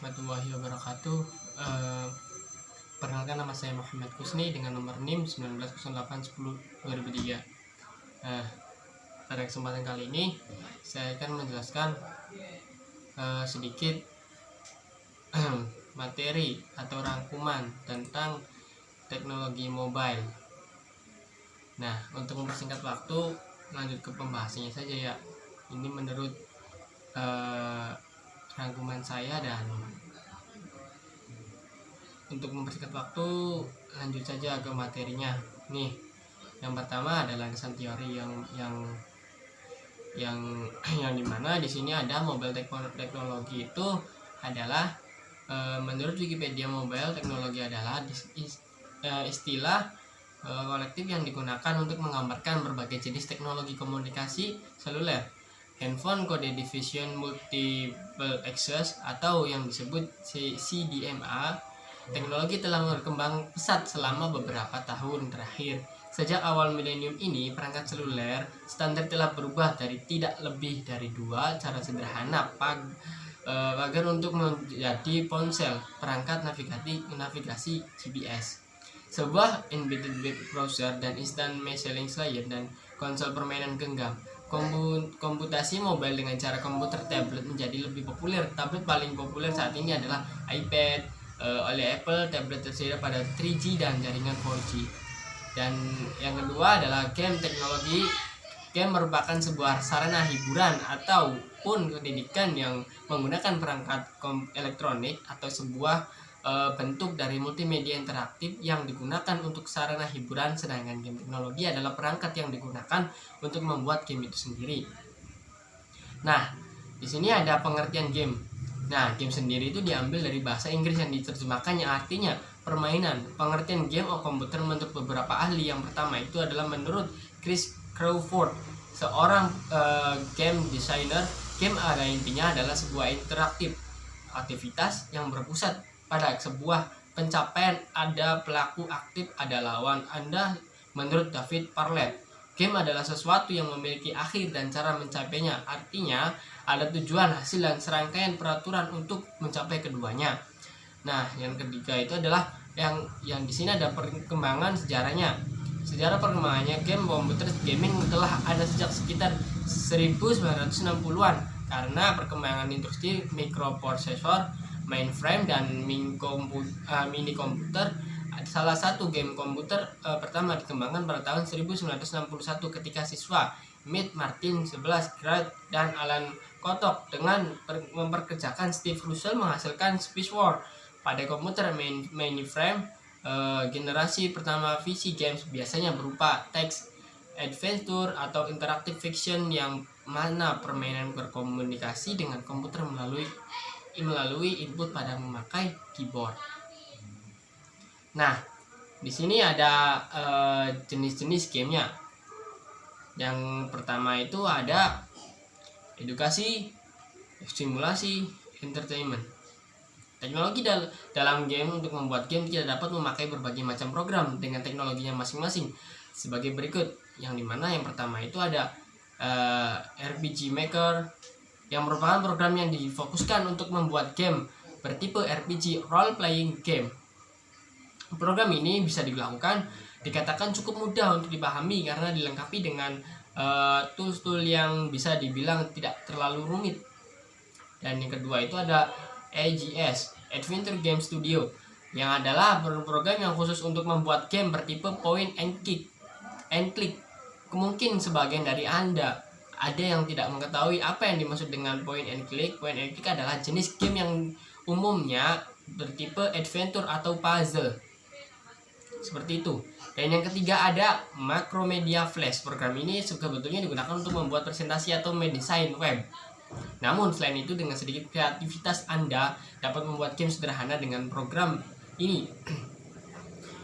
warahmatullahi wabarakatuh. Perkenalkan, nama saya Muhammad Kusni dengan nomor NIM 190810-2003. Pada kesempatan kali ini saya akan menjelaskan sedikit materi atau rangkuman tentang teknologi mobile. Nah, untuk mempersingkat waktu, lanjut ke pembahasannya saja ya. Ini menurut rangkuman saya, dan untuk mempersingkat waktu lanjut saja ke materinya. Nih, yang pertama adalah landasan teori yang dimana di sini ada mobile teknologi itu adalah menurut Wikipedia, mobile teknologi adalah istilah kolektif yang digunakan untuk menggambarkan berbagai jenis teknologi komunikasi seluler, handphone, kode division multiple access atau yang disebut CDMA. Teknologi telah berkembang pesat selama beberapa tahun terakhir. Sejak awal milenium ini, perangkat seluler standar telah berubah dari tidak lebih dari dua cara sederhana pagar untuk menjadi ponsel, perangkat navigasi GPS, sebuah embedded web browser, dan instant messaging client, dan konsol permainan genggam. Komputasi mobile dengan cara komputer tablet menjadi lebih populer. Tablet paling populer saat ini adalah iPad oleh Apple. Tablet tersedia pada 3G dan jaringan 4G. Dan yang kedua adalah game teknologi. Game merupakan sebuah sarana hiburan ataupun pendidikan yang menggunakan perangkat elektronik atau sebuah bentuk dari multimedia interaktif yang digunakan untuk sarana hiburan, sedangkan game teknologi adalah perangkat yang digunakan untuk membuat game itu sendiri. Nah, di sini ada pengertian game. Nah, game sendiri itu diambil dari bahasa Inggris yang diterjemahkan yang artinya permainan. Pengertian game atau komputer menurut beberapa ahli yang pertama itu adalah menurut Chris Crawford, seorang game designer. Game pada intinya adalah sebuah aktivitas yang berpusat pada sebuah pencapaian. Ada pelaku aktif, ada lawan Anda. Menurut David Parlett, game adalah sesuatu yang memiliki akhir dan cara mencapainya. Artinya ada tujuan, hasil, dan serangkaian peraturan untuk mencapai keduanya. Nah, yang ketiga itu adalah yang di sini ada perkembangan sejarahnya. Sejarah perkembangannya, game komputer gaming telah ada sejak sekitar 1960-an karena perkembangan instruksi mikroprosesor, mainframe, dan mini komputer. Salah satu game komputer pertama dikembangkan pada tahun 1961 ketika siswa Mead Martin 11 Grad dan Alan Kotok dengan memperkerjakan Steve Russell menghasilkan Space War. Pada komputer mainframe generasi pertama, VC games biasanya berupa text adventure atau interactive fiction yang mana permainan berkomunikasi dengan komputer melalui input pada memakai keyboard. Nah, di sini ada jenis-jenis gamenya. Yang pertama itu ada edukasi, simulasi, entertainment. Teknologi dalam game. Untuk membuat game tidak dapat memakai berbagai macam program dengan teknologinya masing-masing sebagai berikut. Yang dimana yang pertama itu ada RPG Maker, yang merupakan program yang difokuskan untuk membuat game bertipe RPG, role playing game. Program ini bisa dikatakan cukup mudah untuk dipahami karena dilengkapi dengan tools-tools yang bisa dibilang tidak terlalu rumit. Dan yang kedua itu ada AGS, Adventure Game Studio, yang adalah program yang khusus untuk membuat game bertipe point and click. Mungkin sebagian dari Anda ada yang tidak mengetahui apa yang dimaksud dengan point and click. Point and click adalah jenis game yang umumnya bertipe adventure atau puzzle, seperti itu. Dan yang ketiga ada Macromedia Flash. Program ini sebetulnya digunakan untuk membuat presentasi atau mendesain web. Namun selain itu, dengan sedikit kreativitas Anda dapat membuat game sederhana dengan program ini.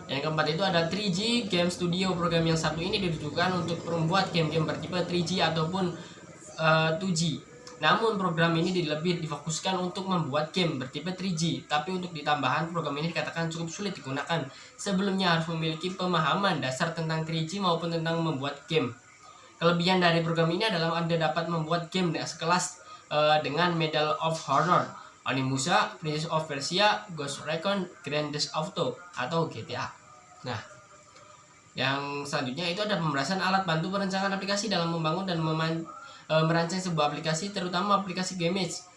Yang keempat itu ada 3G Game Studio. Program yang satu ini ditujukan untuk membuat game-game bertipe 3G ataupun 2G. Namun program ini lebih difokuskan untuk membuat game bertipe 3G. Tapi untuk ditambahan, program ini dikatakan cukup sulit digunakan. Sebelumnya harus memiliki pemahaman dasar tentang 3G maupun tentang membuat game. Kelebihan dari program ini adalah Anda dapat membuat game sekelas dengan Medal of Honor Onimusha, Prince of Persia, Ghost Recon, Grand Theft Auto atau GTA. Nah, yang selanjutnya itu ada pembahasan alat bantu perencanaan aplikasi dalam membangun dan merancang sebuah aplikasi, terutama aplikasi games.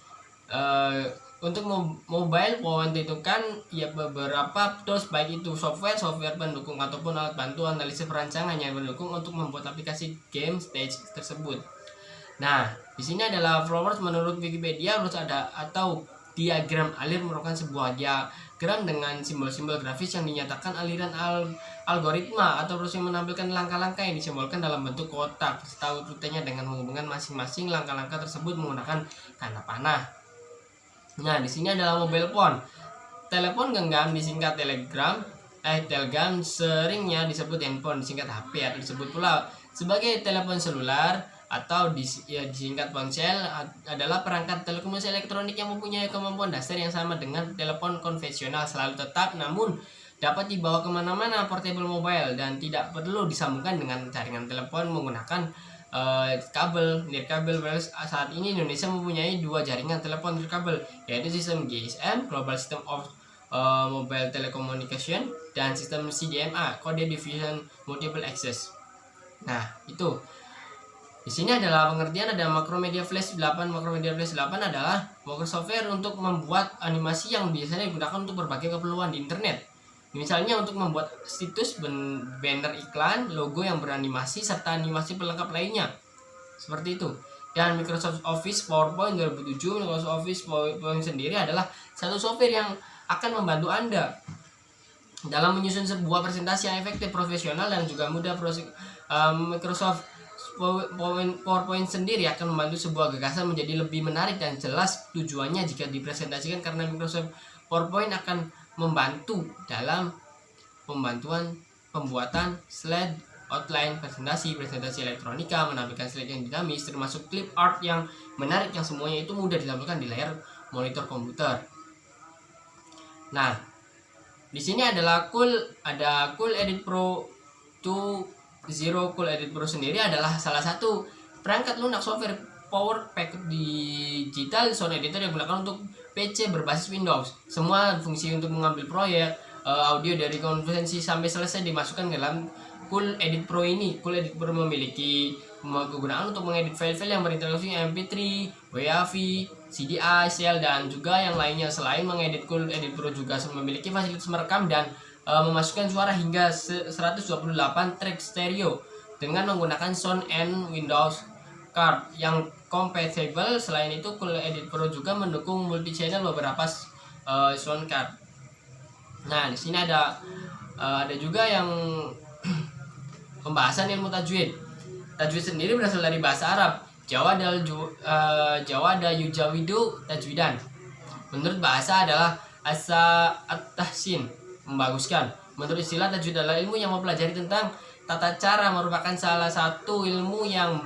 Untuk mobile menentukan ya beberapa tools, baik itu software pendukung ataupun alat bantu analisis perancangan yang mendukung untuk membuat aplikasi game stage tersebut. Nah, di sini adalah flowers menurut Wikipedia harus ada atau diagram alir merupakan sebuah diagram dengan simbol-simbol grafis yang dinyatakan aliran algoritma atau proses menampilkan langkah-langkah yang disimbolkan dalam bentuk kotak serta rutenya dengan menghubungkan masing-masing langkah-langkah tersebut menggunakan tanda panah. Nah, di sini adalah mobile phone. Telepon genggam disingkat telegram, seringnya disebut handphone, disingkat HP atau disebut pula sebagai telepon selular atau disingkat ponsel, adalah perangkat telekomunikasi elektronik yang mempunyai kemampuan dasar yang sama dengan telepon konvensional, selalu tetap namun dapat dibawa kemana-mana, portable mobile, dan tidak perlu disambungkan dengan jaringan telepon menggunakan kabel nirkabel. Saat ini Indonesia mempunyai 2 jaringan telepon nirkabel, yaitu sistem GSM Global System of Mobile Telecommunication dan sistem CDMA Code Division Multiple Access. Nah, itu di sini adalah pengertian ada Macromedia Flash 8. Macromedia Flash 8 adalah software untuk membuat animasi yang biasanya digunakan untuk berbagai keperluan di internet. Misalnya untuk membuat situs, banner iklan, logo yang beranimasi, serta animasi pelengkap lainnya. Seperti itu. Dan Microsoft Office PowerPoint 2007, Microsoft Office PowerPoint sendiri adalah satu software yang akan membantu Anda dalam menyusun sebuah presentasi yang efektif, profesional, dan juga mudah. Microsoft PowerPoint sendiri akan membantu sebuah gagasan menjadi lebih menarik dan jelas tujuannya jika dipresentasikan, karena Microsoft PowerPoint akan membantu dalam pembuatan slide, outline, presentasi elektronika, menampilkan slide yang dinamis, termasuk clip art yang menarik, yang semuanya itu mudah ditampilkan di layar monitor komputer. Nah, di sini adalah Cool Edit Pro 2.0. Cool Edit Pro sendiri adalah salah satu perangkat lunak software Power Pack digital sound editor yang digunakan untuk PC berbasis Windows. Semua fungsi untuk mengambil proyek audio dari konferensi sampai selesai dimasukkan ke dalam Cool Edit Pro ini. Cool Edit Pro memiliki kegunaan untuk mengedit file-file yang berinteraksi MP3, WAV, CDI, CL, dan juga yang lainnya. Selain mengedit, Cool Edit Pro juga memiliki fasilitas merekam dan memasukkan suara hingga 128 track stereo dengan menggunakan Sound and Windows Card yang compatible. Selain itu, Cool Edit Pro juga mendukung multi-channel beberapa sound card. Nah, di sini ada juga yang pembahasan ilmu tajwid. Tajwid sendiri berasal dari bahasa Arab. Jawa ada yujawidu tajwidan. Menurut bahasa adalah asa at-tahsin, membaguskan. Menurut istilah, tajwid adalah ilmu yang mempelajari tentang tata cara, merupakan salah satu ilmu yang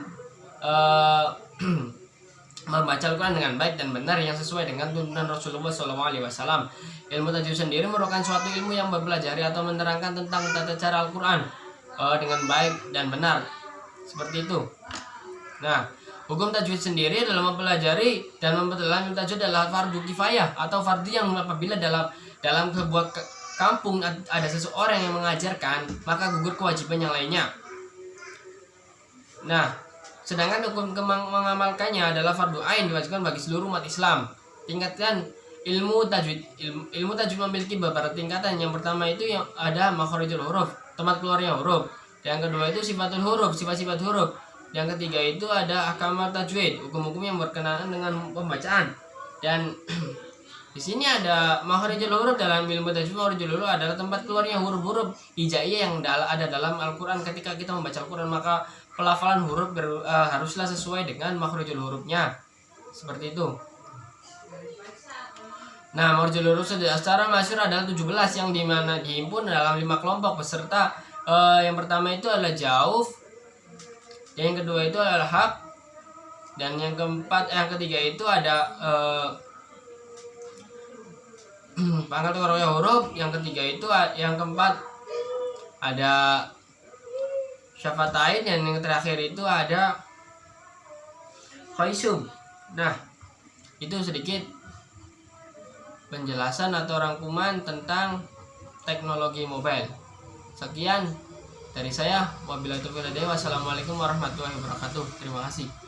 membaca Al-Quran dengan baik dan benar yang sesuai dengan tuntunan Rasulullah SAW. Ilmu tajwid sendiri merupakan suatu ilmu yang mempelajari atau menerangkan tentang tata cara Al-Quran dengan baik dan benar. Seperti itu. Nah, hukum tajwid sendiri adalah mempelajari dan memperdalam ilmu tajwid adalah fardu kifayah atau fardu yang apabila dalam sebuah kampung ada seseorang yang mengajarkan, maka gugur kewajiban yang lainnya. Nah, sedangkan hukum mengamalkannya adalah fardu ain, diwajibkan bagi seluruh umat Islam. Tingkatan ilmu tajwid. Ilmu tajwid memiliki beberapa tingkatan. Yang pertama itu yang ada makharijul huruf, tempat keluarnya huruf. Yang kedua itu sifatul huruf, sifat-sifat huruf. Yang ketiga itu ada ahkamat tajwid, hukum-hukum yang berkenaan dengan pembacaan. Dan di sini ada makharijul huruf. Dalam ilmu tajwid, makharijul huruf adalah tempat keluarnya huruf-huruf hijaiyah yang ada dalam Al-Quran. Ketika kita membaca Al-Quran, maka pelafalan huruf haruslah sesuai dengan makharijul hurufnya. Seperti itu. Nah, makharijul huruf secara masyhur adalah 17 yang dimana dihimpun dalam 5 kelompok peserta. Yang pertama itu adalah jauf, yang kedua itu adalah hak, dan yang ketiga itu ada pangkat keluarnya huruf. Yang ketiga itu yang keempat ada syafatain, dan yang terakhir itu ada khaisum. Nah, itu sedikit penjelasan atau rangkuman tentang teknologi mobile. Sekian dari saya. Wabillahi taufiq wal hidayah. Wassalamualaikum warahmatullahi wabarakatuh. Terima kasih.